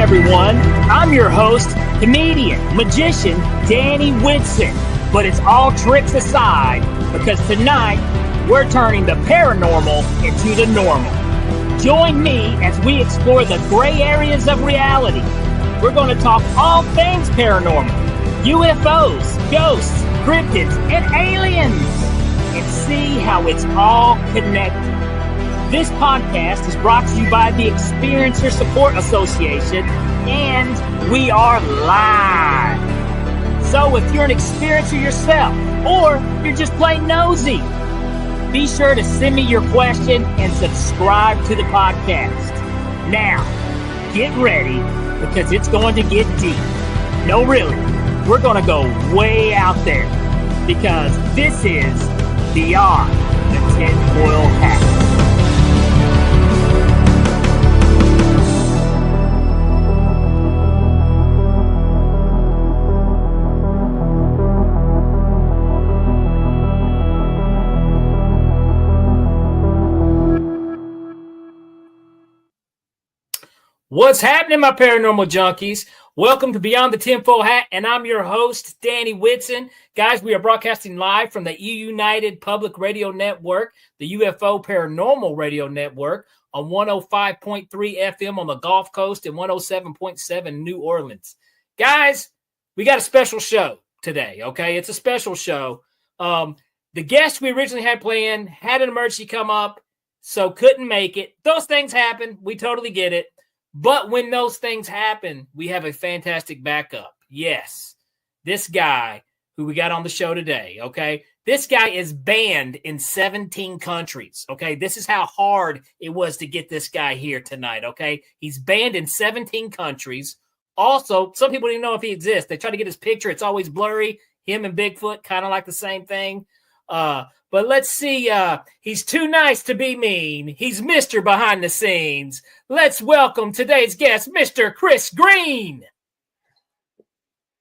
everyone. I'm your host, comedian, magician, Danny Whitson. But it's all tricks aside, because tonight we're turning the paranormal into the normal. Join me as we explore the gray areas of reality. We're going to talk all things paranormal, UFOs, ghosts, cryptids, and aliens, and see how it's all connected. This podcast is brought to you by the Experiencer Support Association, and we are live. So if you're an experiencer yourself, or you're just plain nosy, be sure to send me your question and subscribe to the podcast. Now, get ready, because it's going to get deep. No, really, we're going to go way out there, because this is Beyond the Tinfoil Hat. What's happening, my paranormal junkies? Welcome to Beyond the Tinfoil Hat, and I'm your host, Danny Whitson. Guys, we are broadcasting live from the United Public Radio Network, the UFO Paranormal Radio Network, on 105.3 FM on the Gulf Coast and 107.7 New Orleans. Guys, we got a special show today, okay? It's a special show. The guest we originally had planned had an emergency come up, so couldn't make it. Those things happen. We totally get it. But when those things happen, we have a fantastic backup. Yes, this guy who we got on the show today, okay? This guy is banned in 17 countries, okay? This is how hard it was to get this guy here tonight, okay? He's banned in 17 countries. Also, some people don't even know if he exists. They try to get his picture. It's always blurry. Him and Bigfoot, kind of like the same thing. But let's see. He's too nice to be mean. He's Mr. Behind the Scenes. Let's welcome today's guest, Mr. Chris Green.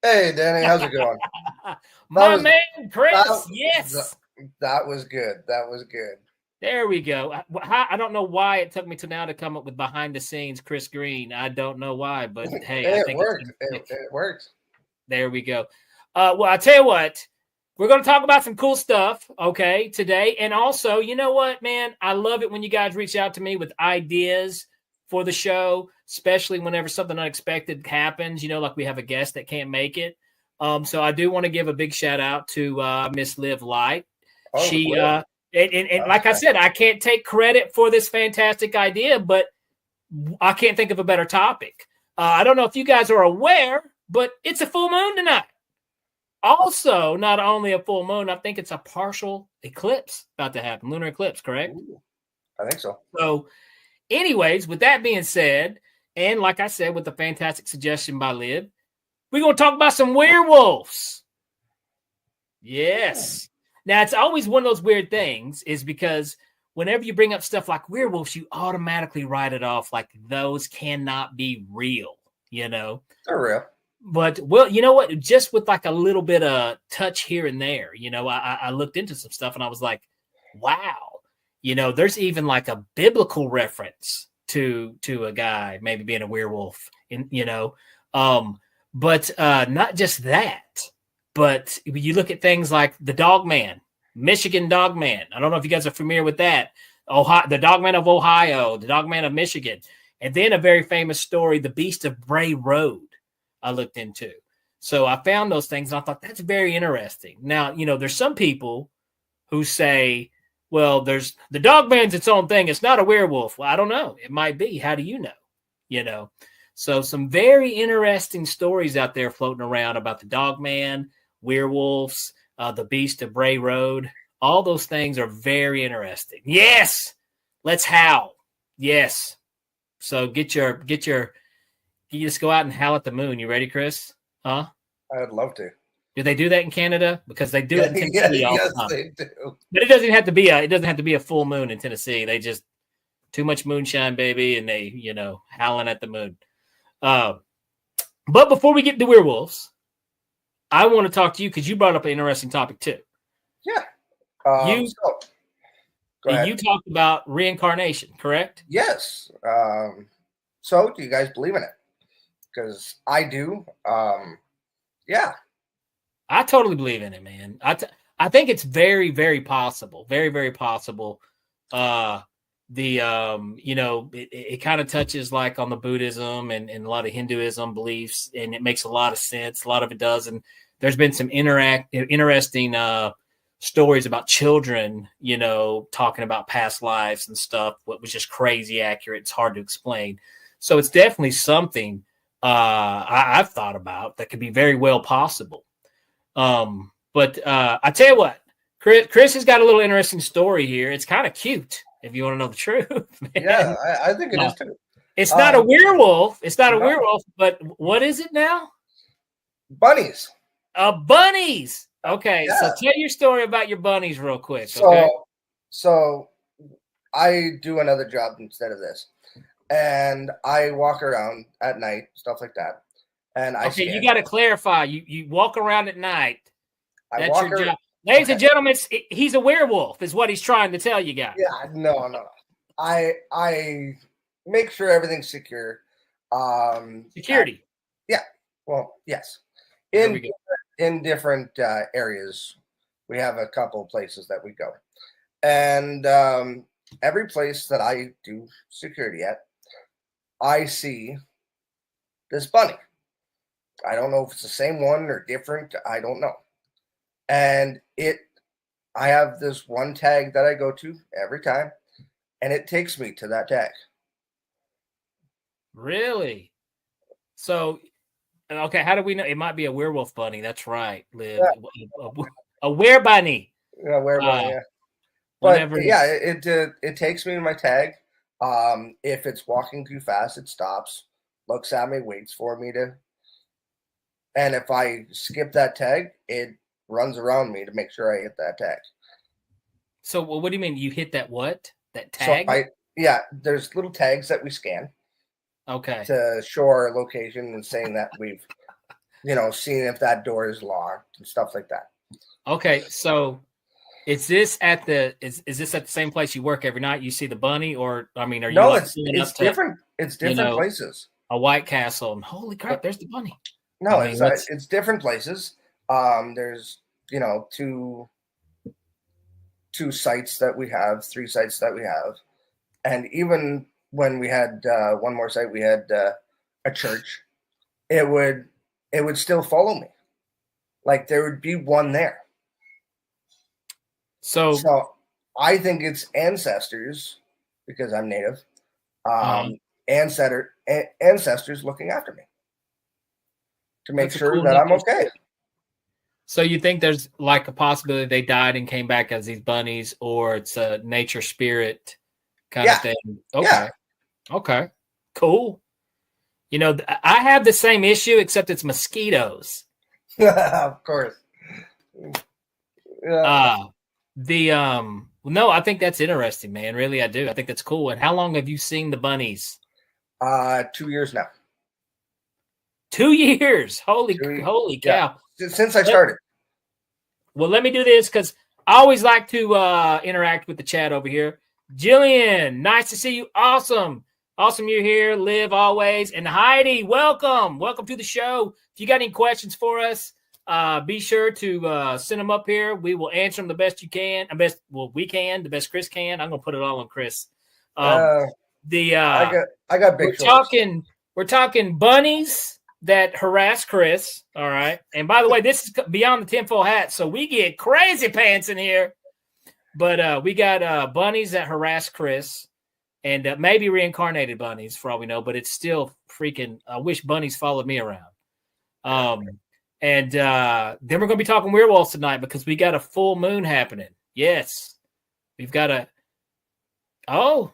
Hey, Danny, how's it going? Man, Chris. Yes. That was good. That was good. There we go. I don't know why it took me to now to come up with Behind the Scenes, Chris Green. I don't know why, but hey, I think worked. It worked. There we go. Well, I tell you what. We're going to talk about some cool stuff, okay, today. And also, you know what, man? I love it when you guys reach out to me with ideas for the show, especially whenever something unexpected happens, you know, like we have a guest that can't make it. So I do want to give a big shout out to Miss Liv Light. She, and like I said, I can't take credit for this fantastic idea, but I can't think of a better topic. I don't know if you guys are aware, but it's a full moon tonight. Also, not only a full moon, I think it's a partial eclipse about to happen. Lunar eclipse, correct? Ooh, I think so. So, anyways, with that being said, and like I said, with the fantastic suggestion by Liv, we're going to talk about some werewolves. Yes. Now, it's always one of those weird things is because whenever you bring up stuff like werewolves, you automatically write it off like those cannot be real, you know? They're real. But, well, you know what? Just with like a little bit of touch here and there, you know, I looked into some stuff and I was like, wow, you know, there's even like a biblical reference to a guy maybe being a werewolf, you know, but not just that, but you look at things like the Dogman, Michigan Dogman. I don't know if you guys are familiar with that. Ohio, the Dogman of Ohio, the Dogman of Michigan, and then a very famous story, the Beast of Bray Road. I looked into. So I found those things and I thought that's very interesting. Now, you know, there's some people who say, well, there's the Dogman's its own thing. It's not a werewolf. Well, I don't know. It might be. How do you know? You know, so some very interesting stories out there floating around about the Dogman, werewolves, the Beast of Bray Road. All those things are very interesting. Yes. Let's howl. Yes. So get your you just go out and howl at the moon. You ready, Chris? Huh? I'd love to. Do they do that in Canada? Because they do it in Tennessee all the time. They do. But it doesn't have to be a full moon in Tennessee. They just too much moonshine, baby, and they, you know, howling at the moon. But before we get to werewolves, I want to talk to you because you brought up an interesting topic too. Yeah. You talked about reincarnation, correct? Yes. So do you guys believe in it? because I do. Yeah. I totally believe in it, man. I think it's very, very possible. Very, very possible. It kind of touches like on the Buddhism and a lot of Hinduism beliefs, and it makes a lot of sense. A lot of it does. And there's been some interesting stories about children, talking about past lives and stuff, what was just crazy accurate. It's hard to explain. So it's definitely something I've thought about that could be very well possible. But I tell you what, Chris has got a little interesting story here. It's kind of cute if you want to know the truth. Man. Yeah, I think it is too. It's not a werewolf. It's not a No. werewolf, but what is it now? Bunnies. Bunnies. Okay, Yeah. so tell your story about your bunnies real quick. Okay. So I do another job instead of this, and I walk around at night, stuff like that. And you got to clarify. You walk around at night. That's your job. Ladies and gentlemen, he's a werewolf, is what he's trying to tell you guys. Yeah, no. I make sure everything's secure. Security. Well, yes. In different areas, we have a couple of places that we go, and every place that I do security at, I see this bunny. I don't know if it's the same one or different. I don't know. And I have this one tag that I go to every time, and it takes me to that tag. Really? So, okay, how do we know? It might be a werewolf bunny. That's right, Liv. Yeah. A were-bunny. Yeah, were-bunny, yeah. But yeah, it takes me to my tag. If it's walking too fast, it stops, looks at me, waits for me to. And if I skip that tag, it runs around me to make sure I hit that tag. So what do you mean? You hit that what? That tag? So there's little tags that we scan. Okay. To show our location and saying that we've, seen if that door is locked and stuff like that. Okay, so is this at the same place you work every night? You see the bunny, or are you? No, it's different. It's different places. A White Castle, and holy crap, there's the bunny. No, it's different places. There's two sites that we have, 3 sites that we have, and even when we had one more site, we had a church. It would still follow me, like there would be one there. So I think it's ancestors, because I'm Native. Ancestors looking after me to make sure that I'm okay. So you think there's like a possibility they died and came back as these bunnies, or it's a nature spirit kind of thing? Okay. Yeah. Okay. Cool. I have the same issue, except it's mosquitoes. Of course. Yeah. No, I think that's interesting, man. Really, I do. I think that's cool. And how long have you seen the bunnies? 2 years now. 2 years. Holy cow. Yeah. Since I started. Well, let me do this because I always like to interact with the chat over here. Jillian, nice to see you. Awesome you're here. Liv, always. And Heidi, welcome to the show. If you got any questions for us, be sure to send them up here. We will answer them the best you can. The best Chris can. I'm gonna put it all on Chris. I got big shoulders. We're talking bunnies that harass Chris. All right. And by the way, this is beyond the tinfoil hat, so we get crazy pants in here. But we got bunnies that harass Chris, and maybe reincarnated bunnies for all we know. But it's still freaking. I wish bunnies followed me around. And then we're going to be talking werewolves tonight because we got a full moon happening. Yes, we've got a. Oh,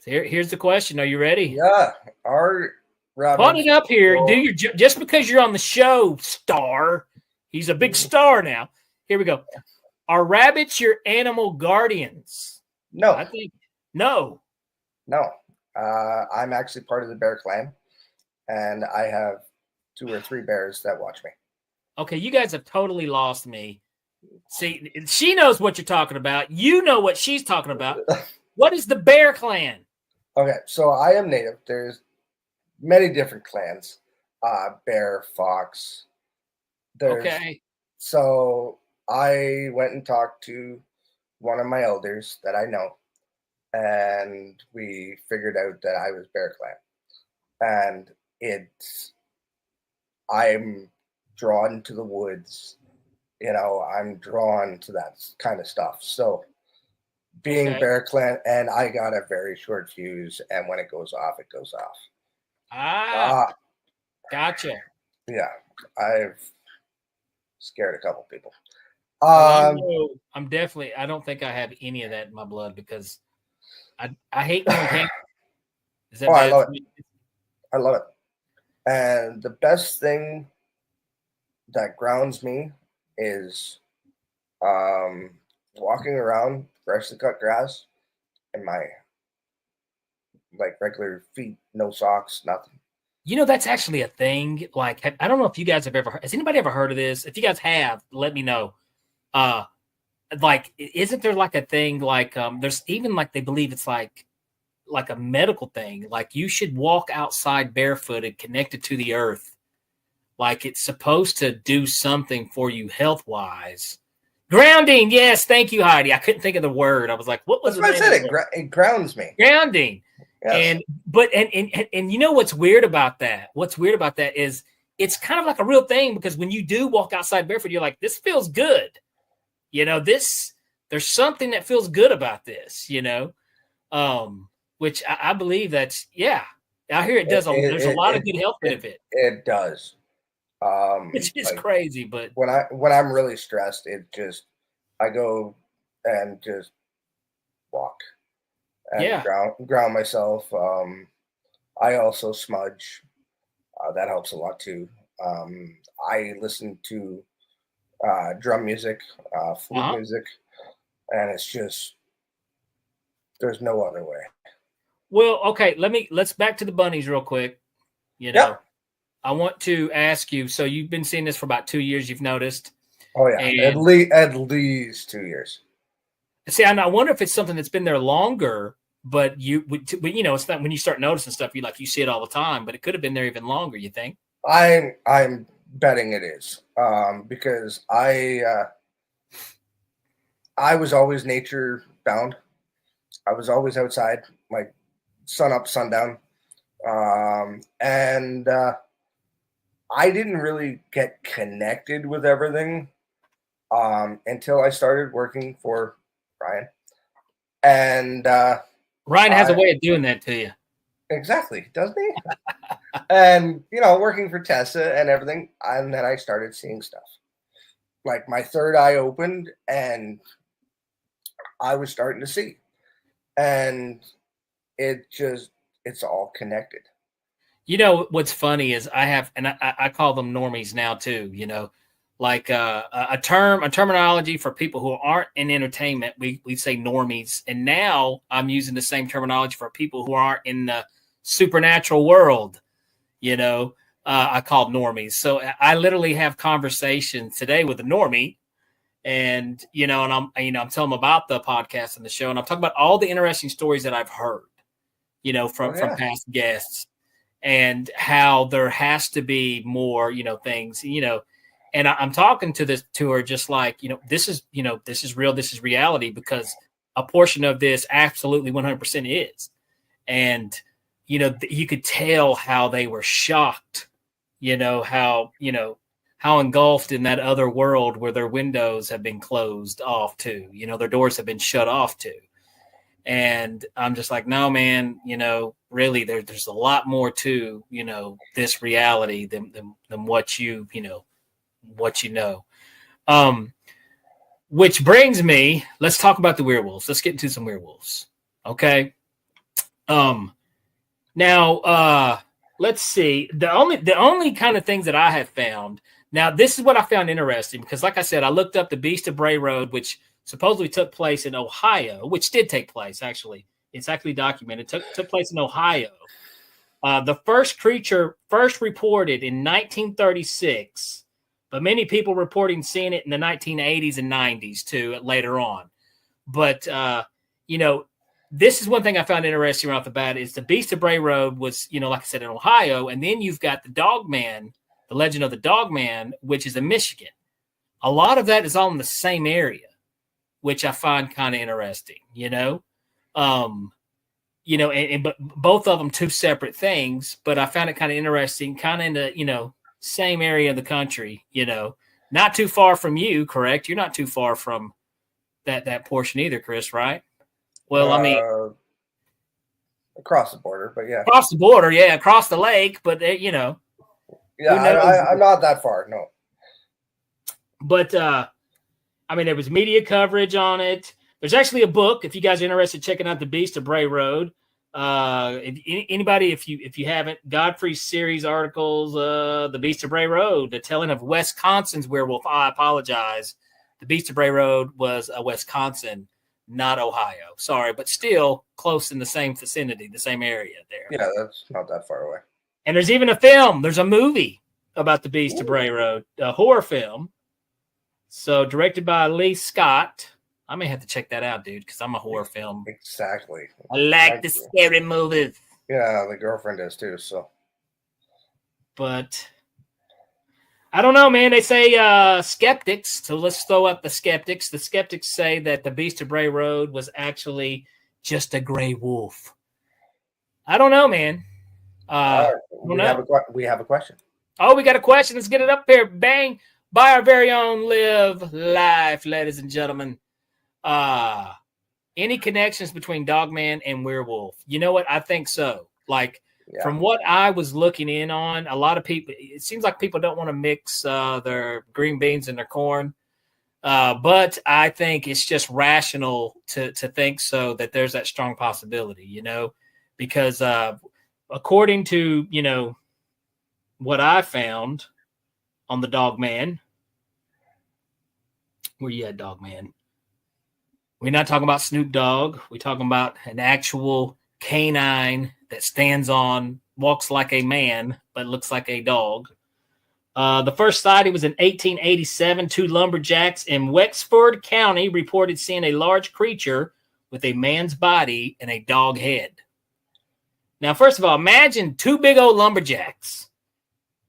here's the question. Are you ready? Yeah. Put it up here. Just because you're on the show, star. He's a big star now. Here we go. Are rabbits your animal guardians? No. I think no. No. I'm actually part of the bear clan, and I have 2 or 3 bears that watch me. Okay, you guys have totally lost me. See, she knows what you're talking about. You know what she's talking about. What is the bear clan? Okay, so I am Native. There's many different clans. bear, fox. Okay. So I went and talked to one of my elders that I know, and we figured out that I was bear clan. And I'm drawn to the woods. I'm drawn to that kind of stuff. So being bear clan, and I got a very short fuse, and when it goes off, it goes off. Gotcha. Yeah, I've scared a couple people. Well, I don't think I have any of that in my blood because I hate going camping. Is that bad? I love it. And the best thing that grounds me is walking around freshly cut grass in my regular feet, no socks, nothing. That's actually a thing. Like, I don't know if you guys have ever heard. Has anybody ever heard of this? If you guys have, let me know. Isn't there like a thing like there's even like they believe it's like a medical thing. Like you should walk outside barefooted, connected to the earth. Like it's supposed to do something for you health wise. Grounding, yes, thank you, Heidi. I couldn't think of the word. I was like, what was That's what I said? It grounds me. Grounding. Yes. And you know what's weird about that? What's weird about that is it's kind of like a real thing because when you do walk outside barefoot, you're like, this feels good. There's something that feels good about this, which I believe that's, yeah. I hear it does. There's a lot of good health benefit. It does. Which is crazy, but when I'm really stressed, I go and just walk and ground myself. I also smudge. That helps a lot too. I listen to drum music, flute music, and it's just there's no other way. Well, okay, let's back to the bunnies real quick. Yep. I want to ask you. So you've been seeing this for about 2 years. You've noticed. Oh yeah, at least 2 years. See, I wonder if it's something that's been there longer, but it's not when you start noticing stuff. You see it all the time, but it could have been there even longer. You think? I'm betting it is because I was always nature bound. I was always outside, like sun up, sundown, and I didn't really get connected with everything until I started working for Ryan. And Ryan has a way of doing that to you. Exactly, doesn't he? And working for Tessa and everything, and then I started seeing stuff. Like my third eye opened, and I was starting to see, and it's all connected. What's funny is I call them normies now too. Like a terminology for people who aren't in entertainment. We say normies, and now I'm using the same terminology for people who aren't in the supernatural world. I call normies. So I literally have conversations today with a normie, and and I'm telling them about the podcast and the show, and I'm talking about all the interesting stories that I've heard, from past guests, and how there has to be more, things, and I'm talking to her just like, this is real, this is reality, because a portion of this absolutely 100% is, and you could tell how they were shocked, how engulfed in that other world where their windows have been closed off to, their doors have been shut off to. And I'm just like, no, man, really there's a lot more to, this reality than what what you know. Which brings me, let's talk about the werewolves. Let's get into some werewolves. Okay. Now, let's see. The only kind of things that I have found. Now, this is what I found interesting because, like I said, I looked up the Beast of Bray Road, which supposedly took place in Ohio, which did take place, actually. It's actually documented. Took place in Ohio. The first creature first reported in 1936, but many people reporting seeing it in the 1980s and 90s too, later on. But, this is one thing I found interesting right off the bat is the Beast of Bray Road was, like I said, in Ohio. And then you've got the Dogman, the Legend of the Dogman, which is in Michigan. A lot of that is all in the same area, which I find kind of interesting, but both of them two separate things, but I found it kind of interesting, kind of in the, same area of the country, not too far from you, correct? You're not too far from that portion either, Chris, right? Well, I mean, across the border, but yeah. Across the border, yeah, across the lake, but Yeah, I'm not that far, no. But there was media coverage on it. There's actually a book if you guys are interested in checking out the Beast of Bray Road. If you haven't, Godfrey's series articles, the Beast of Bray Road, the telling of Wisconsin's werewolf. I apologize. The Beast of Bray Road was Wisconsin, not Ohio. Sorry, but still close in the same vicinity, the same area there. Yeah, that's not that far away. And there's even a film. There's a movie about the Beast of Bray Road, a horror film. So directed by Lee Scott. I may have to check that out, dude, because I'm a horror film. Exactly. I like the scary movies. Yeah, the girlfriend does too. So, but I don't know, man. They say skeptics. So let's throw up the skeptics. The skeptics say that the Beast of Bray Road was actually just a gray wolf. I don't know, man. We have a question. Oh, we got a question. Let's get it up here. Bang. By our very own Live Life, ladies and gentlemen. Any connections between Dogman and werewolf? You know what? I think so. From what I was looking in on, a lot of people, it seems like people don't want to mix their green beans and their corn. But I think it's just rational to think so, that there's that strong possibility, because according to, what I found on the Dogman, where you at, Dogman? We're not talking about Snoop Dogg. We're talking about an actual canine that walks like a man, but looks like a dog. The first sighting was in 1887. Two lumberjacks in Wexford County reported seeing a large creature with a man's body and a dog head. Now, first of all, imagine two big old lumberjacks.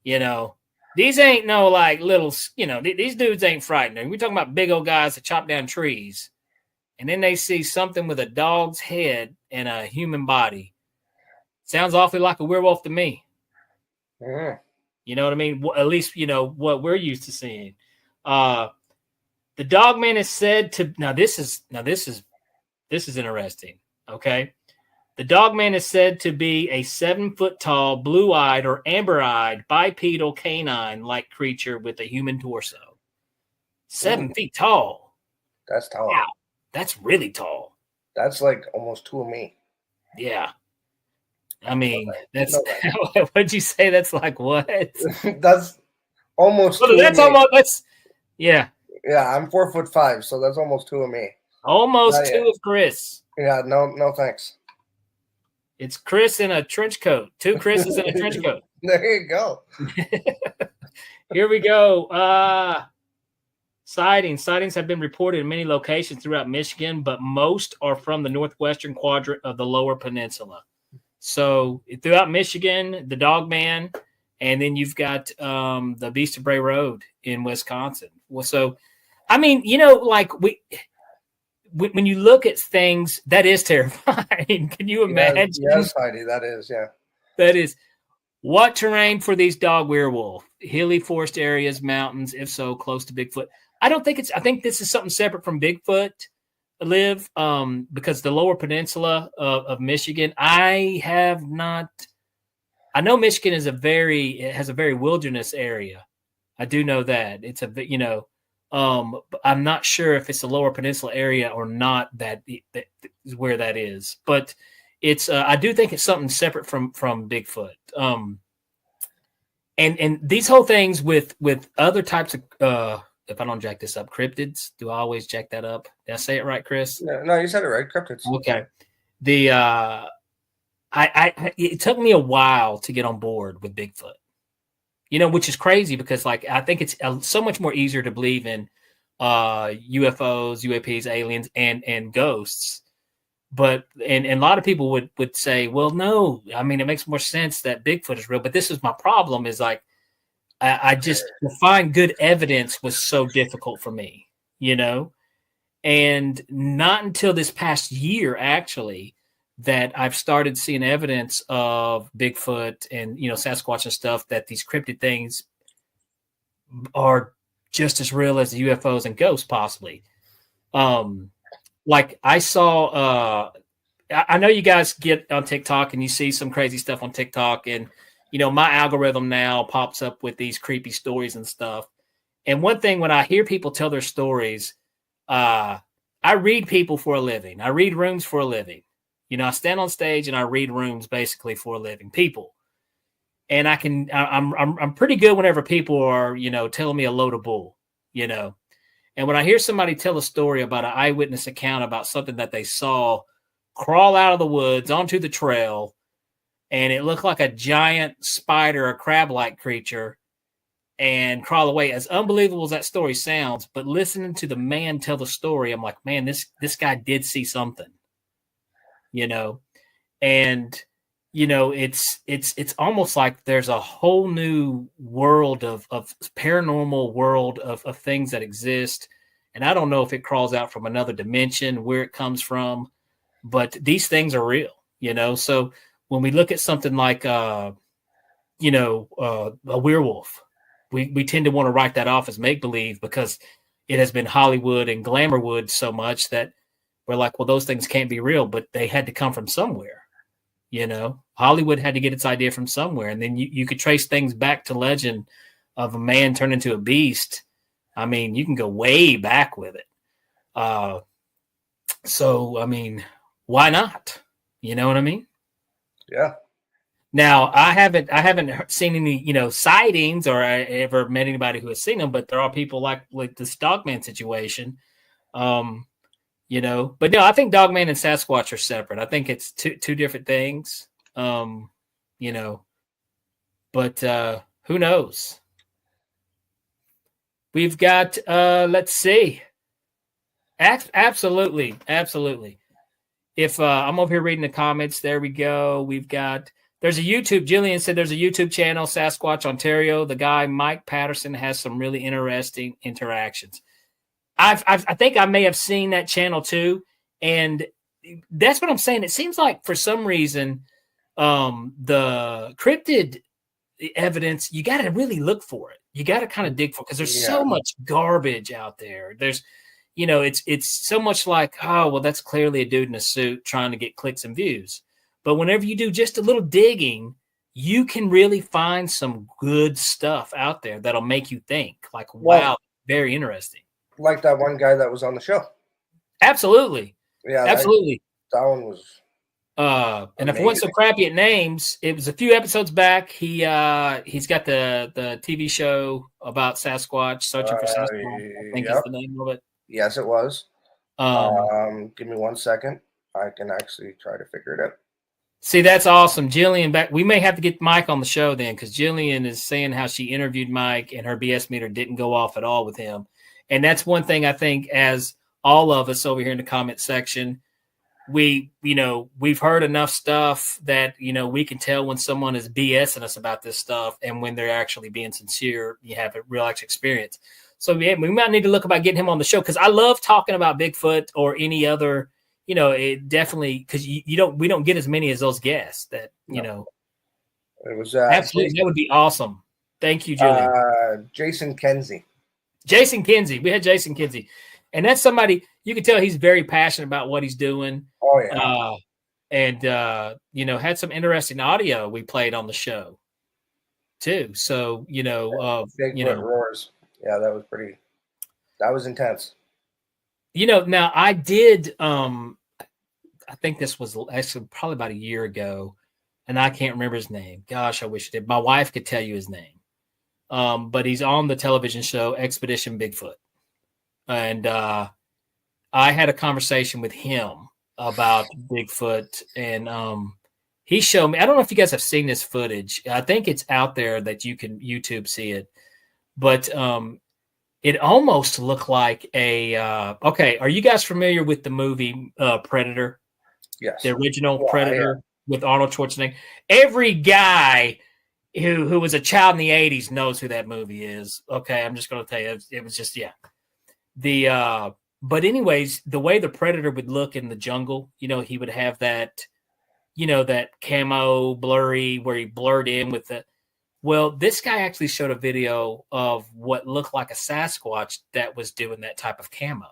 These ain't no little, these dudes ain't frightening. We're talking about big old guys that chop down trees. And then they see something with a dog's head and a human body. Sounds awfully like a werewolf to me. Yeah. You know what I mean? At least, what we're used to seeing. The Dogman is said to, now this is interesting. Okay. The Dogman is said to be a 7-foot-tall, blue-eyed or amber-eyed bipedal canine-like creature with a human torso. 7 feet tall. That's tall. Wow. That's really tall. That's like almost two of me. Yeah. I mean, what'd you say? That's like what? That's almost yeah. Yeah, I'm 4'5", so that's almost two of me. Almost two of Chris. Yeah, no thanks. It's Chris in a trench coat. Two Chris's in a trench coat. There you go. Here we go. Sightings have been reported in many locations throughout Michigan, but most are from the northwestern quadrant of the Lower Peninsula. So throughout Michigan, the Dogman, and then you've got the Beast of Bray Road in Wisconsin. Well, so, I mean, when you look at things, that is terrifying. Can you imagine? Yes, Heidi, that is, yeah. That is. What terrain for these dog werewolf? Hilly forest areas, mountains, if so, close to Bigfoot. I think this is something separate from Bigfoot, Liv, because the Lower Peninsula of Michigan, I know Michigan has a very wilderness area. I do know that. It's I'm not sure if it's the Lower Peninsula area or not that is where that is, but it's I do think it's something separate from Bigfoot. And these whole things with other types of if I don't jack this up, cryptids. Do I always jack that up? Did I say it right, Chris? No, you said it right. Cryptids. Okay. It took me a while to get on board with Bigfoot. Which is crazy because I think it's so much more easier to believe in UFOs, UAPs, aliens, and ghosts But and a lot of people would say, well, no, I mean, it makes more sense that Bigfoot is real. But this is my problem, is like I just, to find good evidence was so difficult for me, you know? And not until this past year, actually, that I've started seeing evidence of Bigfoot and, you know, Sasquatch and stuff, that these cryptid things are just as real as the UFOs and ghosts, possibly. Like I saw, I know you guys get on TikTok and you see some crazy stuff on TikTok, and, you know, my algorithm now pops up with these creepy stories and stuff. And one thing, when I hear people tell their stories, I read people for a living. I read rooms for a living. You know, I stand on stage and I read rooms basically for a living. People, and I'm pretty good whenever people are, you know, telling me a load of bull, you know. And when I hear somebody tell a story about an eyewitness account about something that they saw crawl out of the woods onto the trail, and it looked like a giant spider or crab-like creature, and crawl away. As unbelievable as that story sounds, but listening to the man tell the story, I'm like, man, this guy did see something, you know. And, you know, it's almost like there's a whole new world of paranormal world of things that exist. And I don't know if it crawls out from another dimension, where it comes from, but these things are real, you know. So when we look at something like, you know, a werewolf, we tend to want to write that off as make-believe, because it has been Hollywood and Glamourwood so much that we're like, well, those things can't be real, but they had to come from somewhere, you know. Hollywood had to get its idea from somewhere, and then you could trace things back to legend of a man turned into a beast. I mean, you can go way back with it. So, I mean, why not? You know what I mean? Yeah. Now, I haven't seen any, you know, sightings, or I ever met anybody who has seen them, but there are people like this Dogman situation, you know. But no, I think Dogman and Sasquatch are separate. I think it's two different things, you know. But who knows? We've got, let's see. Absolutely. If I'm over here reading the comments, there we go. We've got, there's a YouTube, Jillian said there's a YouTube channel, Sasquatch Ontario. The guy, Mike Patterson, has some really interesting interactions. I think I may have seen that channel too. And that's what I'm saying. It seems like for some reason, the cryptid evidence, you got to really look for it. You got to kind of dig for it, because there's so much garbage out there. There's, you know, it's so much like, oh, well, that's clearly a dude in a suit trying to get clicks and views. But whenever you do just a little digging, you can really find some good stuff out there that'll make you think, like, wow, very interesting. Like that one guy that was on the show. Absolutely. Yeah. Absolutely. That one was. And if it wasn't so crappy at names, it was a few episodes back. He's got the TV show about Sasquatch, Searching for Sasquatch, I think is the name of it. Yes, it was. Give me 1 second. I can actually try to figure it out. See, that's awesome. Jillian, back. We may have to get Mike on the show then, because Jillian is saying how she interviewed Mike and her BS meter didn't go off at all with him. And that's one thing I think, as all of us over here in the comment section, we've heard enough stuff that, you know, we can tell when someone is BSing us about this stuff and when they're actually being sincere. You have a real experience. So yeah, we might need to look about getting him on the show, because I love talking about Bigfoot or any other, you know, it definitely, because we don't get as many as those guests that, you know. It was absolutely, that would be awesome. Thank you, Julian. Jason Kinsey. We had Jason Kinsey. And that's somebody, you can tell he's very passionate about what he's doing. Oh, yeah. And you know, had some interesting audio we played on the show too. So, you know, Bigfoot roars. Yeah, that was intense. You know, now I did, I think this was actually probably about a year ago, and I can't remember his name. Gosh, I wish I did. My wife could tell you his name. But he's on the television show Expedition Bigfoot. And I had a conversation with him about Bigfoot, and he showed me, I don't know if you guys have seen this footage. I think it's out there that you can YouTube see it, but it almost looked like a, okay. Are you guys familiar with the movie Predator? Yes. The original Predator with Arnold Schwarzenegger. Every guy who was a child in the 80s knows who that movie is. Okay, I'm just going to tell you, it was just, but anyways, the way the Predator would look in the jungle, he would have that, that camo blurry where he blurred in with the, well, this guy actually showed a video of what looked like a Sasquatch that was doing that type of camo.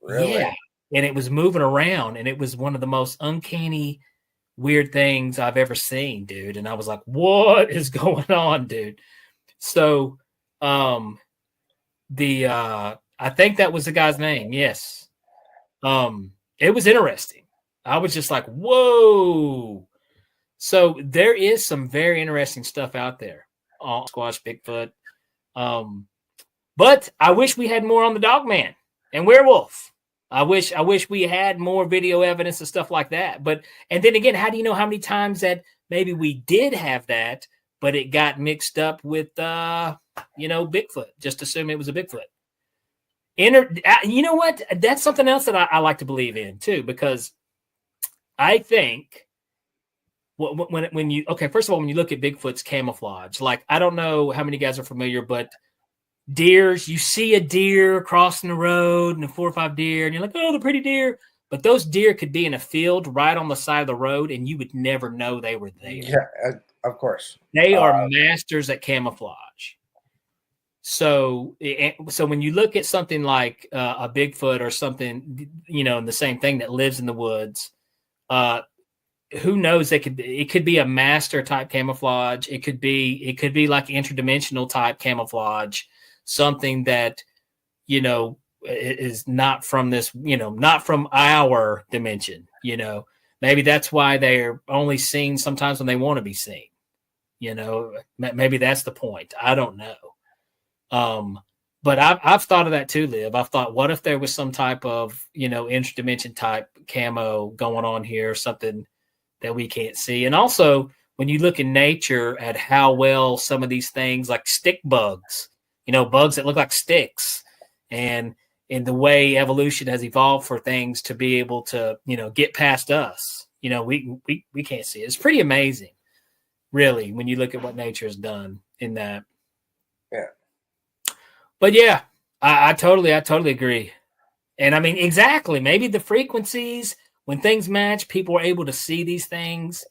Really? Yeah. And it was moving around, and it was one of the most uncanny, weird things I've ever seen, dude. And I was like, what is going on, dude? So I think that was the guy's name. Yes. It was interesting. I was just like, whoa. So there is some very interesting stuff out there on Squatch, Bigfoot. But I wish we had more on the Dogman and werewolf. I wish we had more video evidence and stuff like that. But, and then again, how do you know how many times that maybe we did have that, but it got mixed up with, Bigfoot? Just assume it was a Bigfoot. You know what? That's something else that I like to believe in too, because I think when you first of all, when you look at Bigfoot's camouflage, like, I don't know how many guys are familiar, but deers, you see a deer crossing the road and 4 or 5 deer, and you're like, oh, the pretty deer. But those deer could be in a field right on the side of the road, and you would never know they were there. Yeah, of course. They are masters at camouflage. So when you look at something like a Bigfoot or something, and the same thing that lives in the woods, who knows? It could be a master type camouflage. It could be like interdimensional type camouflage, something that, is not from this, not from our dimension. Maybe that's why they're only seen sometimes when they want to be seen. Maybe that's the point. I don't know. But I've thought of that too, Liv. I've thought, what if there was some type of, interdimension type camo going on here, something that we can't see. And also, when you look in nature at how well some of these things, like stick bugs, bugs that look like sticks, and in the way evolution has evolved for things to be able to, get past us, we can't see it. It's pretty amazing, really, when you look at what nature has done in that. Yeah. But yeah, I totally agree. And I mean, exactly, maybe the frequencies, when things match, people are able to see these things.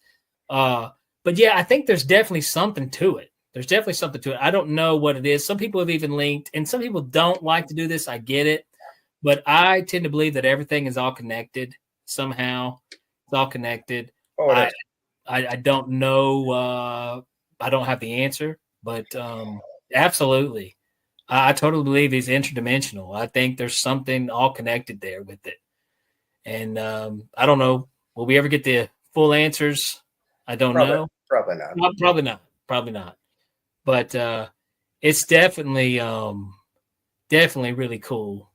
But yeah, I think there's definitely something to it. I don't know what it is. Some people have even linked, and some people don't like to do this. I get it. But I tend to believe that everything is all connected somehow. It's all connected. Oh, I don't know. I don't have the answer, but absolutely. I totally believe he's interdimensional. I think there's something all connected there with it. And I don't know. Will we ever get the full answers? I don't know. Probably not. Probably not. But it's definitely really cool.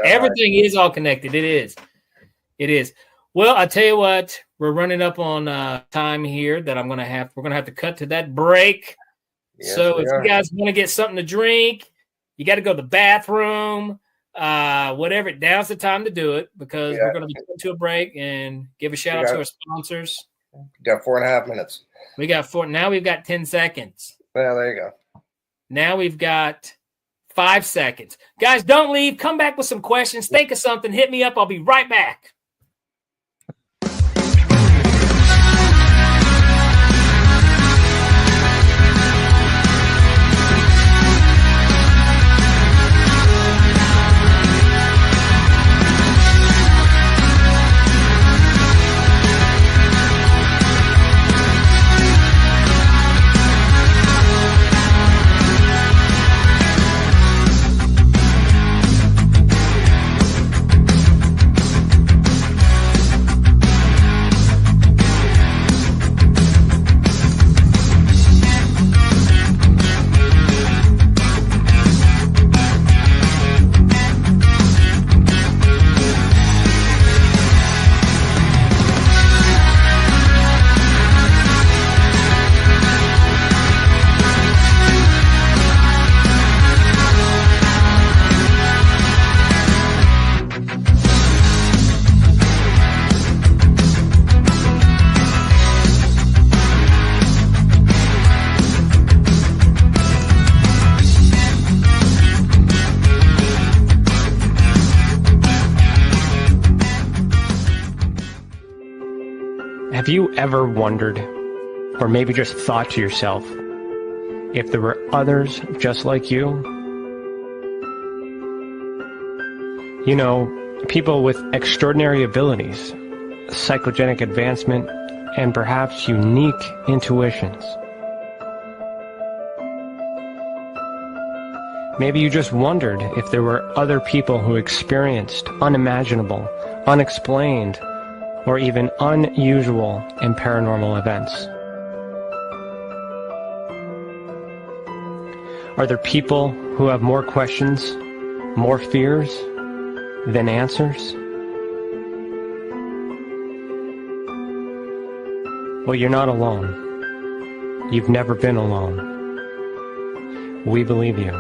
Everything is all connected. It is. Well, I tell you what, we're running up on time here that we're going to have to cut to that break. Yes, so if you guys want to get something to drink, you got to go to the bathroom, whatever. Now's the time to do it, because we're going to be going to a break and give a shout out to our sponsors. You got 4.5 minutes. We got 4. Now we've got 10 seconds. Well, there you go. Now we've got 5 seconds. Guys, don't leave. Come back with some questions. Think of something. Hit me up. I'll be right back. Have you ever wondered, or maybe just thought to yourself, if there were others just like you? You know, people with extraordinary abilities, psychogenic advancement, and perhaps unique intuitions. Maybe you just wondered if there were other people who experienced unimaginable, unexplained, or even unusual and paranormal events. Are there people who have more questions, more fears than answers? Well, you're not alone. You've never been alone. We believe you.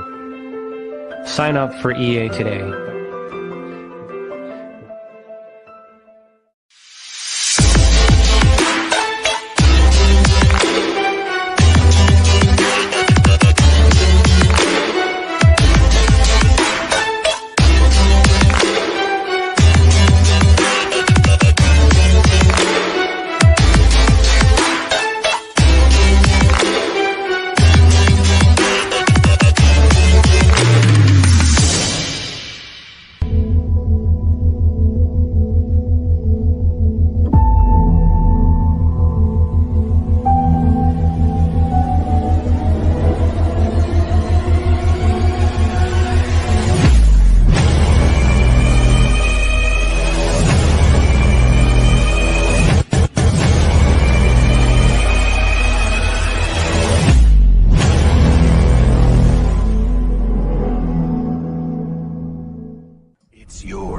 Sign up for EA today.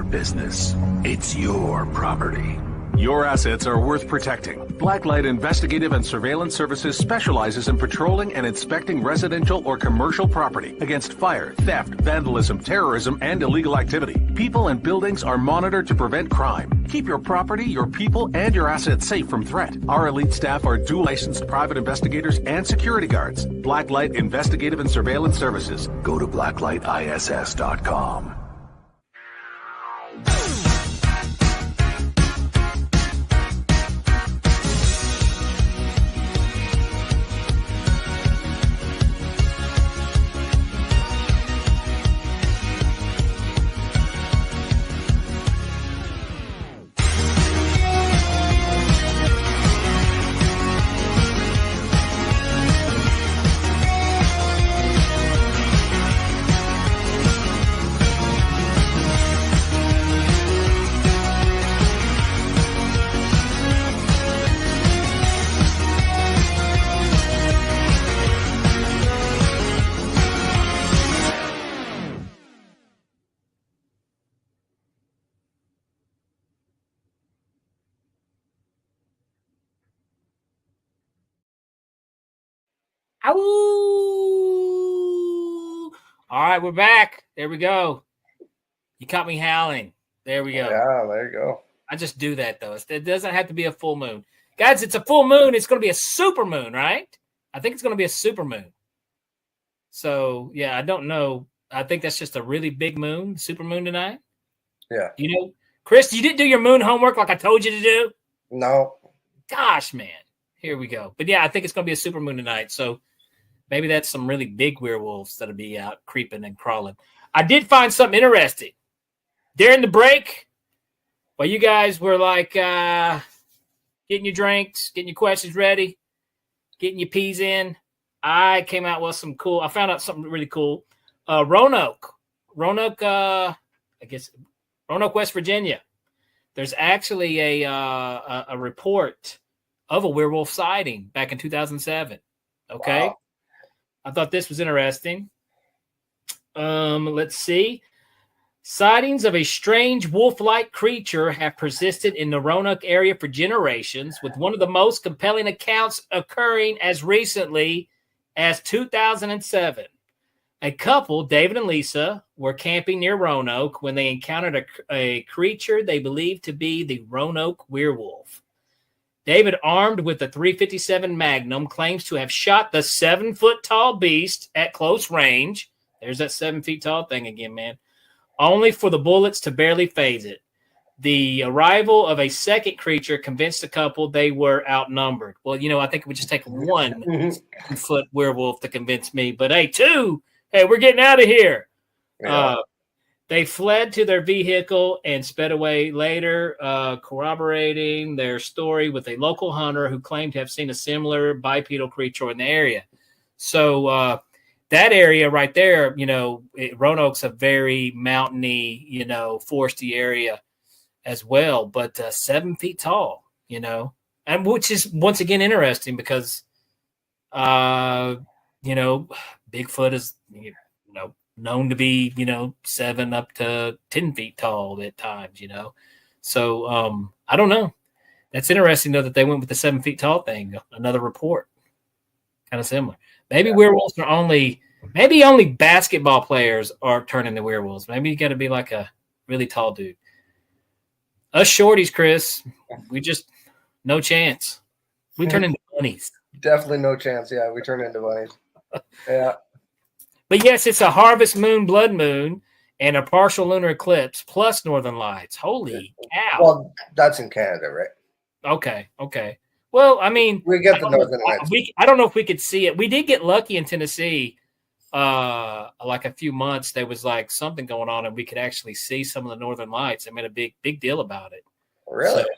Business. It's your property. Your assets are worth protecting. Blacklight Investigative and Surveillance Services specializes in patrolling and inspecting residential or commercial property against fire, theft, vandalism, terrorism, and illegal activity. People and buildings are monitored to prevent crime. Keep your property, your people, and your assets safe from threat. Our elite staff are dual licensed private investigators and security guards. Blacklight Investigative and Surveillance Services. Go to blacklightiss.com. Ow! All right, we're back. There we go. You caught me howling. There we go. Yeah, there you go. I just do that, though. It doesn't have to be a full moon. Guys, it's a full moon. It's going to be a super moon, right? I think it's going to be a super moon. So, yeah, I don't know. I think that's just a really big moon, super moon tonight. Yeah. You know, Chris, you didn't do your moon homework like I told you to do? No. Gosh, man. Here we go. But, yeah, I think it's going to be a super moon tonight. So, maybe that's some really big werewolves that'll be out creeping and crawling. I did find something interesting. During the break, while you guys were like getting your drinks, getting your questions ready, getting your peas in, I came out with some cool. I found out something really cool. Roanoke, Roanoke, West Virginia. There's actually a report of a werewolf sighting back in 2007. Okay. Wow. I thought this was interesting. Let's see. Sightings of a strange wolf-like creature have persisted in the Roanoke area for generations, with one of the most compelling accounts occurring as recently as 2007. A couple, David and Lisa, were camping near Roanoke when they encountered a creature they believed to be the Roanoke werewolf. David, armed with the .357 Magnum, claims to have shot the 7-foot-tall beast at close range. There's that 7 feet tall thing again, man. Only for the bullets to barely phase it. The arrival of a second creature convinced the couple they were outnumbered. Well, I think it would just take one 7-foot werewolf to convince me. But hey, two, hey, we're getting out of here. Yeah. They fled to their vehicle and sped away later, corroborating their story with a local hunter who claimed to have seen a similar bipedal creature in the area. So that area right there, Roanoke's a very mountainy, foresty area as well, but 7 feet tall, and which is once again interesting because, Bigfoot is, known to be, 7 up to 10 feet tall at times, So I don't know. That's interesting though that they went with the 7 feet tall thing. Another report, kind of similar. Maybe werewolves are only basketball players are turning into werewolves. Maybe you got to be like a really tall dude. Us shorties, Chris, we just no chance. We turn into bunnies. Definitely no chance. Yeah, we turn into bunnies. Yeah. But yes, it's a harvest moon, blood moon, and a partial lunar eclipse plus northern lights. Holy cow. Well, that's in Canada, right? Okay. Well, I mean, we get the northern lights. I don't know if we could see it. We did get lucky in Tennessee. Like a few months, there was like something going on, and we could actually see some of the northern lights. I made a big deal about it. Really? So,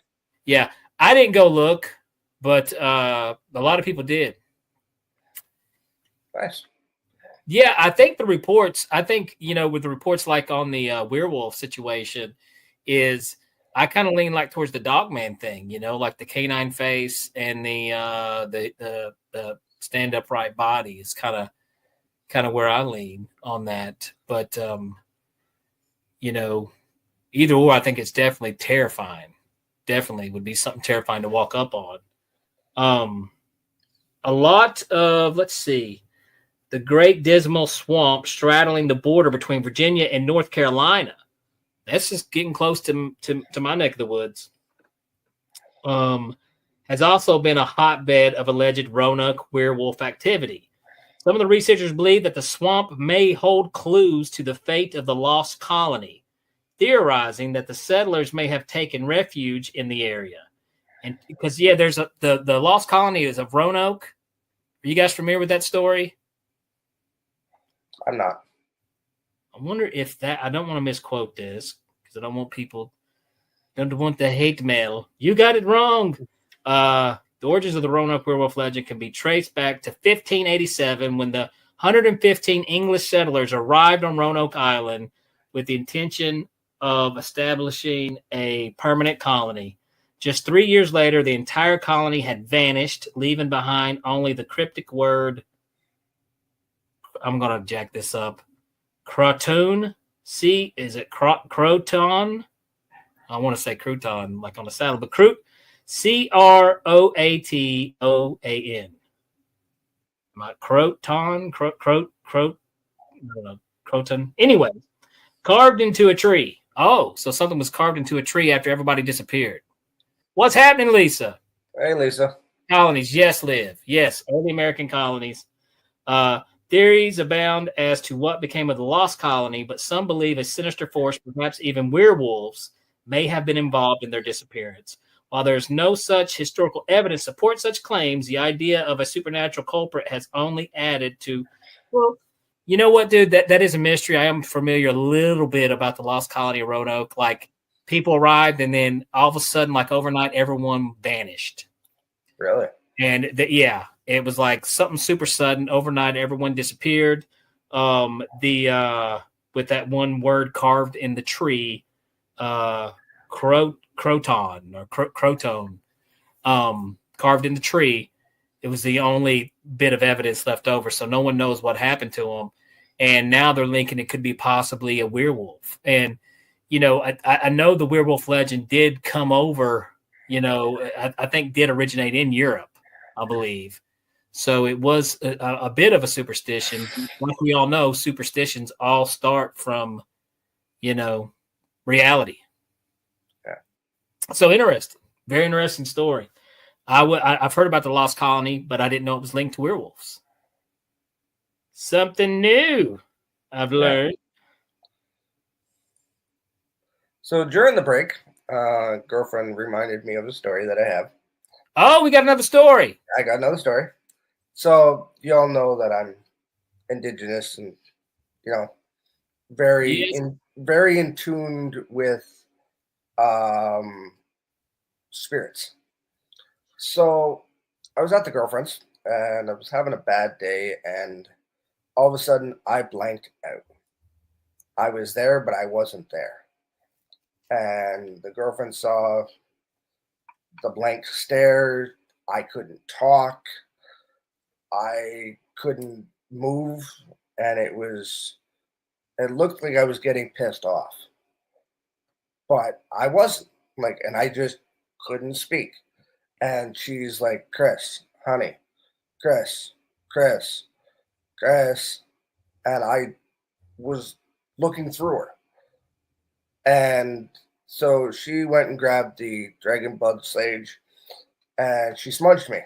yeah, I didn't go look, but a lot of people did. Nice. Yeah, I think the reports. With the reports like on the werewolf situation, is I kind of lean like towards the Dogman thing. Like the canine face and the stand upright body is kind of where I lean on that. But, either or, I think it's definitely terrifying. Definitely would be something terrifying to walk up on. A lot of, let's see, the Great Dismal Swamp straddling the border between Virginia and North Carolina. That's just getting close to my neck of the woods. Has also been a hotbed of alleged Roanoke werewolf activity. Some of the researchers believe that the swamp may hold clues to the fate of the lost colony, theorizing that the settlers may have taken refuge in the area. And because, there's the lost colony is of Roanoke. Are you guys familiar with that story? I'm not. I wonder if I don't want to misquote this because I don't want the hate mail. You got it wrong. The origins of the Roanoke werewolf legend can be traced back to 1587 when the 115 English settlers arrived on Roanoke Island with the intention of establishing a permanent colony. Just 3 years later, the entire colony had vanished, leaving behind only the cryptic word, I'm going to jack this up, croton. Is it croton? I want to say crouton, like on a salad, but Croatoan. Croton, croton. Anyway, carved into a tree. Oh, so something was carved into a tree after everybody disappeared. What's happening, Lisa? Hey, Lisa. Colonies, yes, Liv. Yes, early American colonies. Theories abound as to what became of the lost colony, but some believe a sinister force, perhaps even werewolves, may have been involved in their disappearance. While there's no such historical evidence to support such claims, the idea of a supernatural culprit has only added to, well, you know what, dude? That is a mystery. I am familiar a little bit about the lost colony of Roanoke. Like, people arrived, and then all of a sudden, like overnight, everyone vanished. Really? And it was like something super sudden. Overnight, everyone disappeared. With that one word carved in the tree, croton or croton, carved in the tree. It was the only bit of evidence left over, so no one knows what happened to them. And now they're linking it could be possibly a werewolf. And I know the werewolf legend did come over. I think did originate in Europe, I believe. So it was a bit of a superstition. Like we all know, superstitions all start from, reality. Yeah. So interesting. Very interesting story. I've heard about the lost colony, but I didn't know it was linked to werewolves. Something new I've learned. So during the break, girlfriend reminded me of a story that I have. Oh, we got another story. I got another story. So you all know that I'm indigenous and very Yes. in tuned with spirits. So I was at the girlfriend's and I was having a bad day, and all of a sudden I blanked out. I was there, but I wasn't there. And the girlfriend saw the blank stare. I couldn't talk. I couldn't move. And it looked like I was getting pissed off. But I wasn't. And I just couldn't speak. And she's like, Chris, honey, Chris, Chris, Chris. And I was looking through her. And so she went and grabbed the dragon blood sage and she smudged me.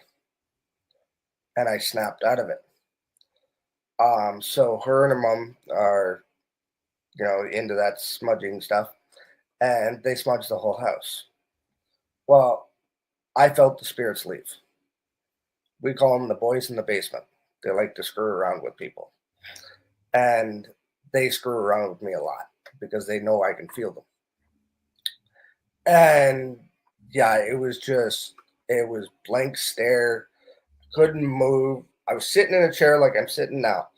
And I snapped out of it. So her and her mom are, into that smudging stuff. And they smudged the whole house. Well, I felt the spirits leave. We call them the boys in the basement. They like to screw around with people. And they screw around with me a lot because they know I can feel them. And yeah, it was blank stare. Couldn't move. I was sitting in a chair like I'm sitting now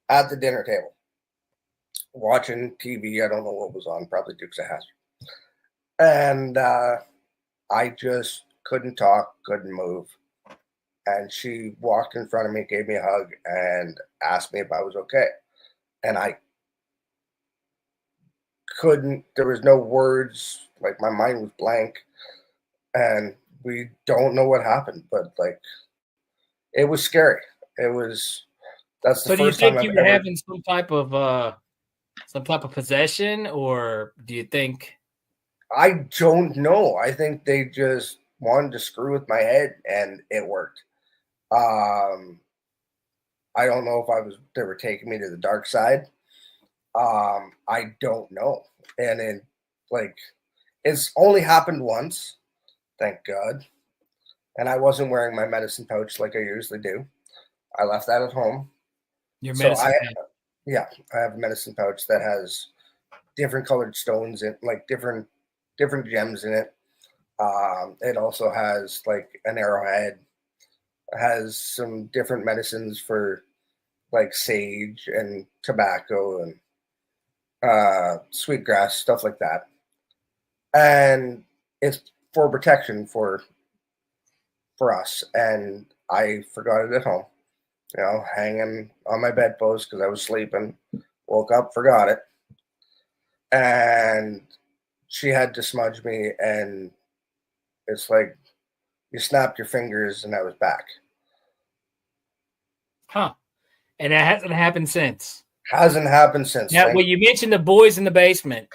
at the dinner table, watching TV. I don't know what was on, probably Dukes of Hazzard. And I just couldn't talk, couldn't move. And she walked in front of me, gave me a hug, and asked me if I was okay. And I couldn't, there was no words, my mind was blank. And we don't know what happened, but it was scary. That's the first time I've ever. So do you think you were having some type of possession, or do you think? I don't know. I think they just wanted to screw with my head, and it worked. I don't know if they were taking me to the dark side. I don't know. And then, it's only happened once, thank God. And I wasn't wearing my medicine pouch like I usually do. I left that at home. Your medicine pouch? Yeah, I have a medicine pouch that has different colored stones in, different gems in it. It also has an arrowhead. It has some different medicines for sage and tobacco and sweetgrass, stuff like that. And it's for protection for us. And I forgot it at home, hanging on my bedpost because I was sleeping. Woke up, forgot it. And she had to smudge me, and it's like you snapped your fingers and I was back. Huh. And it hasn't happened since. Hasn't happened since. Yeah, well, you mentioned the boys in the basement.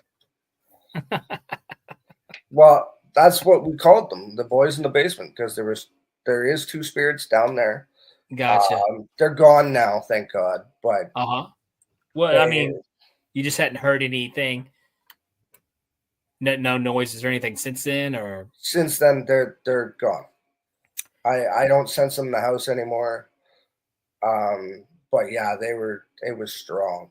Well, that's what we called them, the boys in the basement, because there is two spirits down there. Gotcha. They're gone now, thank God. But well, I mean, you just hadn't heard anything. No noises or anything since then, or since then they're gone. I don't sense them in the house anymore. But yeah, it was strong.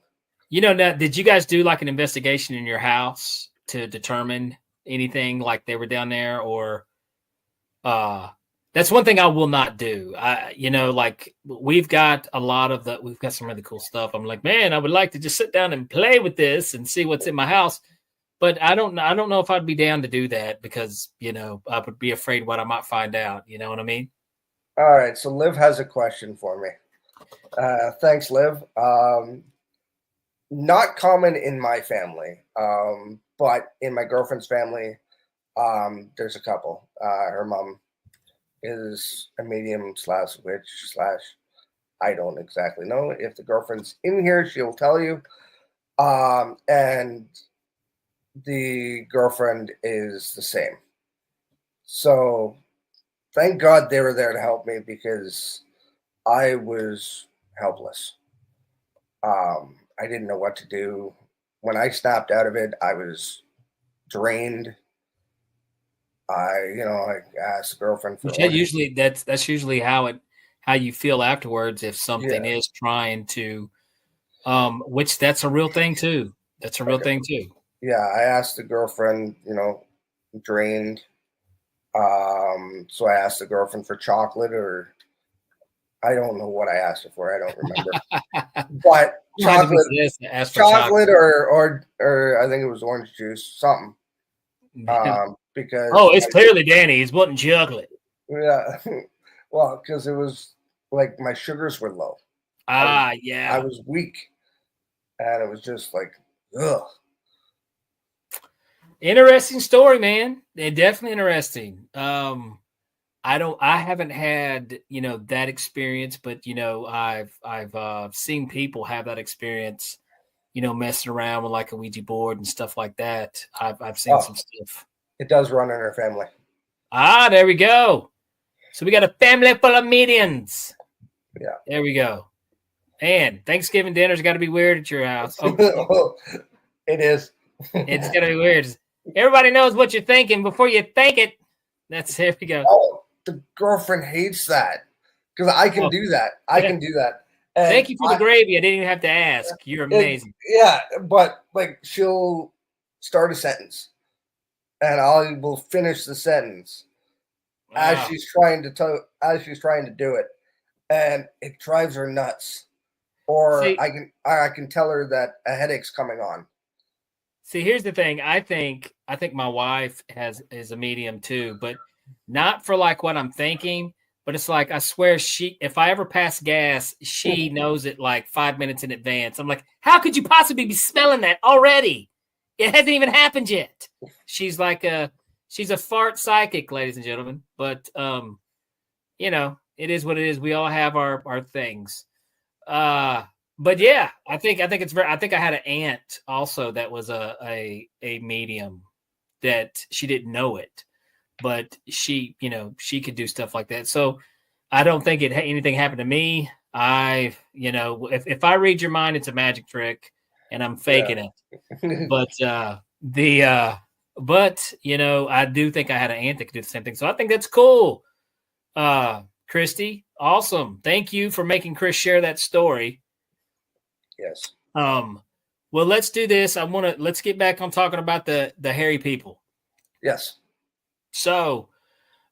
Now, did you guys do an investigation in your house to determine anything they were down there, or that's one thing I will not do. We've got some really cool stuff. I'm like, man, I would like to just sit down and play with this and see what's in my house. But I don't know if I'd be down to do that because, I would be afraid what I might find out. You know what I mean? All right. So Liv has a question for me. Thanks, Liv. Not common in my family, but in my girlfriend's family, there's a couple. Her mom is a medium / witch / I don't exactly know. If the girlfriend's in here, she'll tell you. And the girlfriend is the same. So thank God they were there to help me because I was helpless. I didn't know what to do. When I snapped out of it, I was drained. I asked the girlfriend for Usually that's usually how you feel afterwards if something is trying to, which that's a real thing too. That's a real thing too. Yeah, I asked the girlfriend, drained. So I asked the girlfriend for chocolate, or I don't know what I asked her for. I don't remember. But chocolate or I think it was orange juice, something. Because it's clearly Danny. He's wanting chocolate. Yeah, well, because it was like my sugars were low. I was weak, and it was just like, ugh. Interesting story, man. Definitely interesting. I haven't had, that experience, but I've seen people have that experience, messing around with like a Ouija board and stuff like that. I've seen some stuff. It does run in our family. There we go. So we got a family full of mediums. Yeah. There we go. And Thanksgiving dinner's got to be weird at your house. It is. It's going to be weird. Everybody knows what you're thinking before you think it. There we go. Oh, the girlfriend hates that because I can do that. I can do that. And thank you for the gravy. I didn't even have to ask. You're amazing. But like she'll start a sentence, and I will finish the sentence as she's trying to do it, and it drives her nuts. Or I can tell her that a headache's coming on. See, here's the thing. I think my wife is a medium too, but not for like what I'm thinking. But it's like, I swear if I ever pass gas, she knows it like 5 minutes in advance. I'm like, how could you possibly be smelling that already? It hasn't even happened yet. She's she's a fart psychic, ladies and gentlemen. But it is what it is. We all have our things. But yeah, I think I had an aunt also that was a medium that she didn't know it, but she could do stuff like that. So I don't think anything happened to me. If I read your mind, it's a magic trick and I'm faking it. But I do think I had an aunt that could do the same thing. So I think that's cool. Christy, awesome. Thank you for making Chris share that story. Yes. Well, let's do this. Let's get back on talking about the hairy people. Yes. So,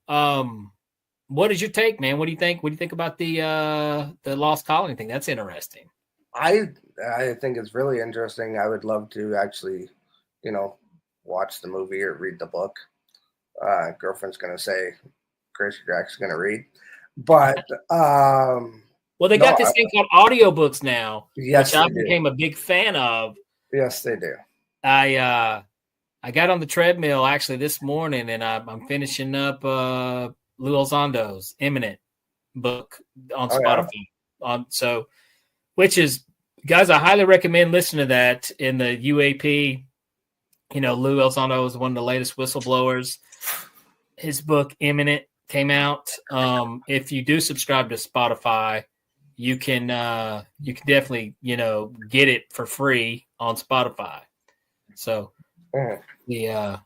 what is your take, man? What do you think? What do you think about the lost colony thing? That's interesting. I think it's really interesting. I would love to actually, watch the movie or read the book. Girlfriend's gonna say, Chris, you're actually gonna read. But well, they got this thing called audiobooks now, yes, which I became a big fan of. Yes, they do. I got on the treadmill actually this morning, and I'm finishing up Lou Elizondo's Imminent book on Spotify. Which is, guys, I highly recommend listening to that in the UAP. Lou Elizondo is one of the latest whistleblowers. His book Imminent came out. If you do subscribe to Spotify, you can definitely get it for free on Spotify. So hello.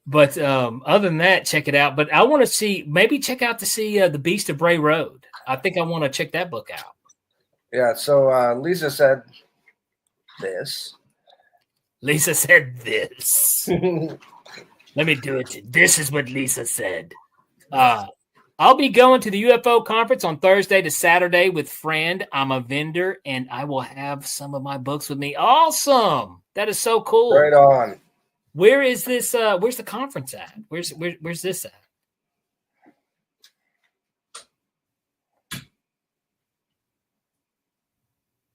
But other than that, check it out. But I want to see The Beast of Bray Road. I think I want to check that book out. Yeah. So Lisa said this. Lisa said this. Let me do it. This is what Lisa said. I'll be going to the UFO conference on Thursday to Saturday with friend. I'm a vendor, and I will have some of my books with me. Awesome. That is so cool. Right on. Where is this? Where's the conference at? Where's this at?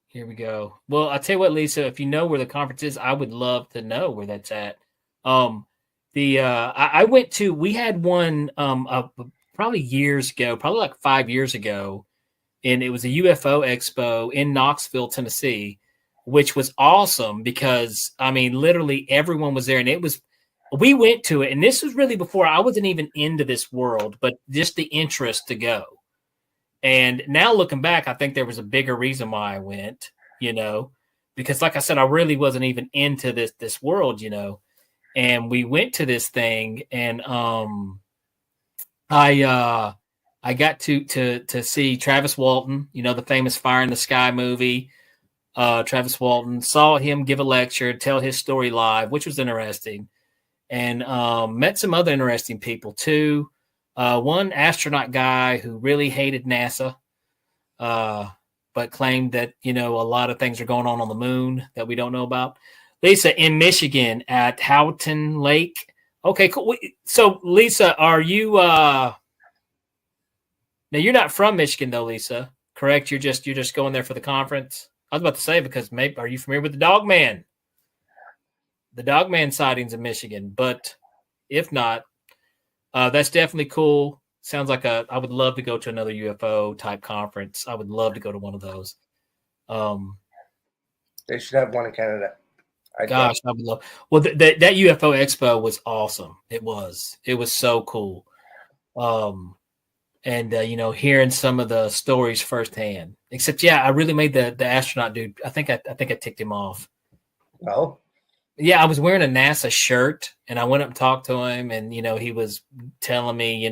Here we go. Well, I'll tell you what, Lisa, if you know where the conference is, I would love to know where that's at. I went to, we had one probably years ago, probably like 5 years ago, and it was a UFO expo in Knoxville, Tennessee, which was awesome because, I mean, literally everyone was there, and we went to it, and this was really before I wasn't even into this world, but just the interest to go. And now looking back, I think there was a bigger reason why I went, because like I said, I really wasn't even into this world, and we went to this thing, and I got to see Travis Walton, the famous Fire in the Sky movie. Travis Walton, saw him give a lecture, tell his story live, which was interesting, and met some other interesting people too. One astronaut guy who really hated NASA, but claimed that, a lot of things are going on the moon that we don't know about. Lisa, in Michigan at Houghton Lake. Okay, cool. So Lisa, are you, now you're not from Michigan though, Lisa, correct? You're just going there for the conference. I was about to say, because maybe, are you familiar with the Dogman? The Dogman sightings in Michigan, but if not, that's definitely cool. Sounds like I would love to go to another UFO type conference. I would love to go to one of those. They should have one in Canada. I would love. Well, that UFO Expo was awesome. It was so cool. And hearing some of the stories firsthand. Except, I really made the astronaut dude. I think I ticked him off. No. Yeah, I was wearing a NASA shirt, and I went up and talked to him, and he was telling me,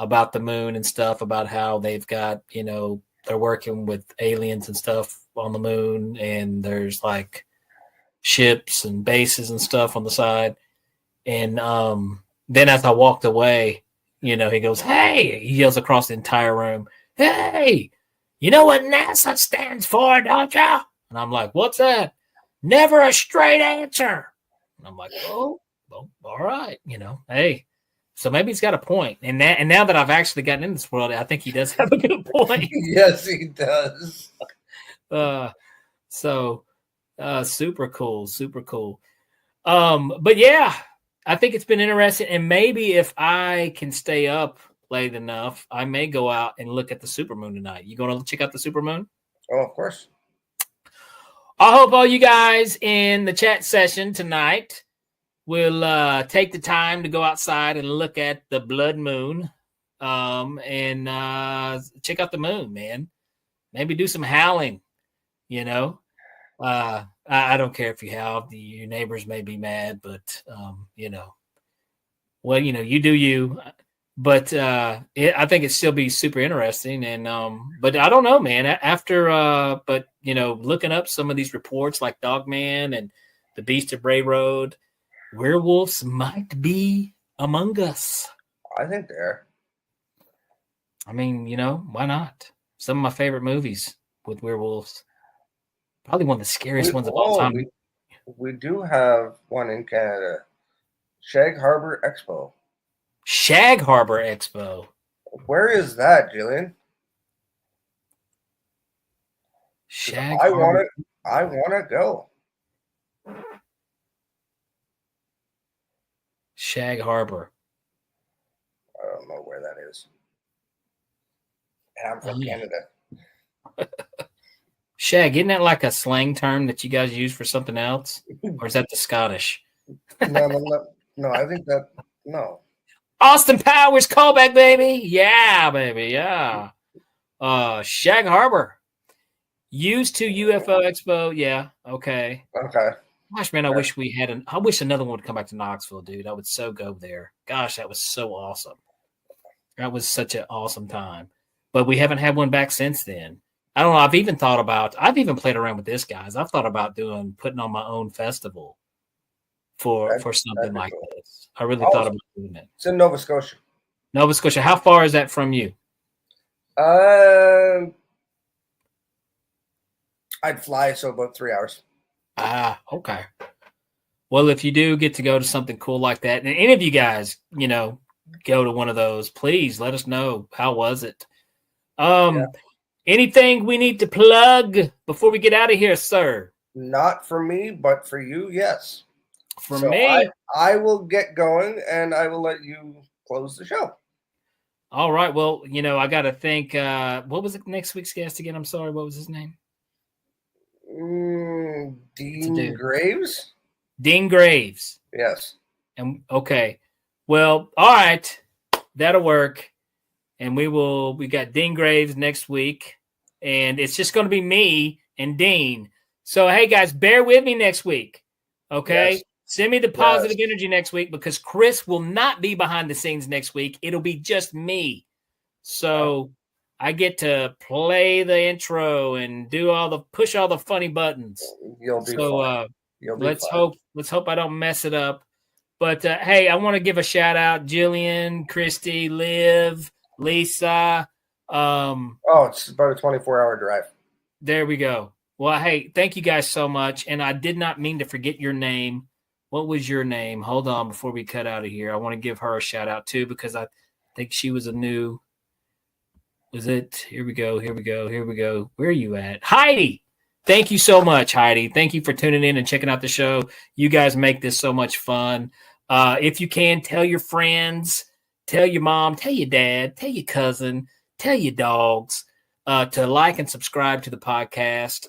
about the moon and stuff, about how they've got, they're working with aliens and stuff on the moon, and there's like ships and bases and stuff on the side. And then as I walked away, he goes, "Hey," he yells across the entire room, "Hey, you know what NASA stands for, don't you?" And I'm like, "What's that?" "Never a straight answer." And I'm like, "Oh, well, all right, hey." So maybe he's got a point. And now that I've actually gotten in this world, I think he does have a good point. Yes, he does. Super cool, super cool. But yeah, I think it's been interesting. And maybe if I can stay up late enough, I may go out and look at the supermoon tonight. You going to check out the supermoon? Oh, of course. I hope all you guys in the chat session tonight will take the time to go outside and look at the blood moon, and check out the moon, man. Maybe do some howling, I don't care if you howl. Your neighbors may be mad, but, well, you do you. But I think it'd still be super interesting. And but I don't know, man. After looking up some of these reports like Dogman and the Beast of Bray Road, werewolves might be among us. I think they're. I mean, why not? Some of my favorite movies with werewolves. Probably one of the scariest ones of all time. We do have one in Canada. Shag Harbor Expo. Shag Harbor Expo. Where is that, Jillian? Shag I Harbor. I want to go. Shag Harbor. I don't know where that is. And I'm from Canada. Shag, isn't that like a slang term that you guys use for something else? Or is that the Scottish? No, I think that, no. Austin Powers callback, baby. Yeah, baby. Yeah. Shag Harbor. Used to UFO Expo. Yeah. Okay. Okay. Gosh, man, I wish we had I wish another one would come back to Knoxville, dude. I would so go there. Gosh, that was so awesome. That was such an awesome time. But we haven't had one back since then. I don't know. I've even played around with this, guys. I've thought about putting on my own festival for something like this. I really thought about doing it. It's in Nova Scotia. Nova Scotia. How far is that from you? I'd fly, so about 3 hours. Ah, okay. Well, if you do get to go to something cool like that, and any of you guys, go to one of those, please let us know. How was it? Anything we need to plug before we get out of here, sir? Not for me, but for you, yes. For me, I will get going, and I will let you close the show. All right. Well, I got to think. What was next week's guest again? I'm sorry. What was his name? Dean Graves. Dean Graves. Yes. And okay. Well, all right. That'll work. And we got Dean Graves next week. And it's just going to be me and Dean. So, hey, guys, bear with me next week, okay? Yes. Send me the positive energy next week because Chris will not be behind the scenes next week. It'll be just me. So I get to play the intro and push all the funny buttons. You'll be fine. Let's hope I don't mess it up. But hey, I want to give a shout out, Jillian, Christy, Liv, Lisa. It's about a 24-hour drive. There we go. Well, hey, thank you guys so much. And I did not mean to forget your name. What was your name? Hold on before we cut out of here. I want to give her a shout out too because I think she was here we go. Where are you at? Heidi. Thank you so much, Heidi. Thank you for tuning in and checking out the show. You guys make this so much fun. If you can, tell your friends, tell your mom, tell your dad, tell your cousin, tell your dogs to like and subscribe to the podcast.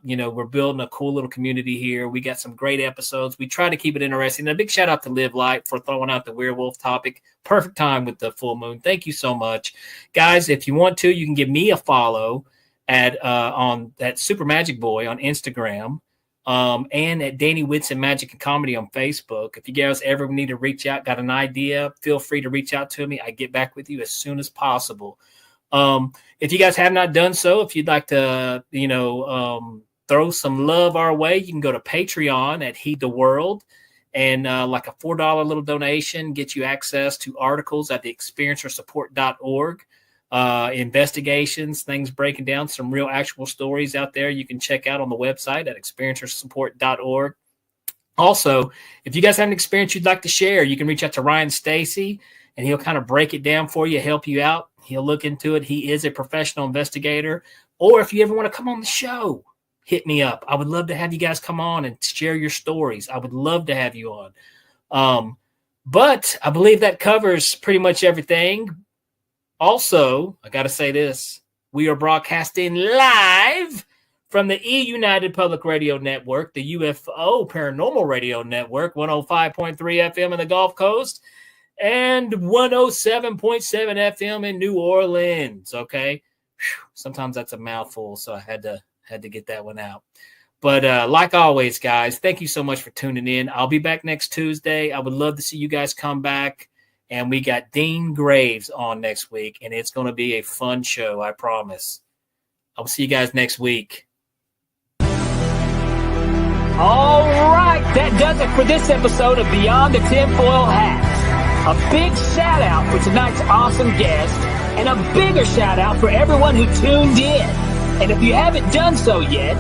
We're building a cool little community here. We got some great episodes. We try to keep it interesting. And a big shout out to Live Light for throwing out the werewolf topic. Perfect time with the full moon. Thank you so much. Guys, if you want to, you can give me a follow on that Super Magic Boy on Instagram. And at Danny Whitson Magic and Comedy on Facebook. If you guys ever need to reach out, got an idea, feel free to reach out to me. I get back with you as soon as possible. If you guys have not done so, if you'd like to, throw some love our way, you can go to Patreon at Heed the World, and like a $4 little donation gets you access to articles at the experiencersupport.org, investigations, things breaking down some real actual stories out there you can check out on the website at experiencersupport.org. Also, if you guys have an experience you'd like to share, you can reach out to Ryan Stacy, and he'll kind of break it down for you, help you out. He'll look into it. He is a professional investigator. Or if you ever want to come on the show, hit me up. I would love to have you guys come on and share your stories. I would love to have you on. But I believe that covers pretty much everything. Also, I got to say this. We are broadcasting live from the E-United Public Radio Network, the UFO Paranormal Radio Network, 105.3 FM in the Gulf Coast, and 107.7 FM in New Orleans. Okay. Sometimes that's a mouthful, so I had to get that one out. But like always, guys, thank you so much for tuning in. I'll be back next Tuesday. I would love to see you guys come back. And we got Dean Graves on next week, and it's going to be a fun show, I promise. I'll see you guys next week. All right, that does it for this episode of Beyond the Tinfoil Hat. A big shout out for tonight's awesome guest, and a bigger shout out for everyone who tuned in. And if you haven't done so yet,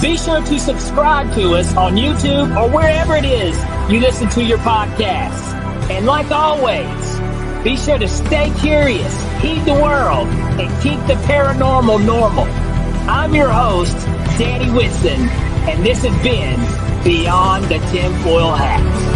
be sure to subscribe to us on YouTube or wherever it is you listen to your podcasts. And like always, be sure to stay curious, heed the world, and keep the paranormal normal. I'm your host, Danny Whitson, and this has been Beyond the Tinfoil Hat.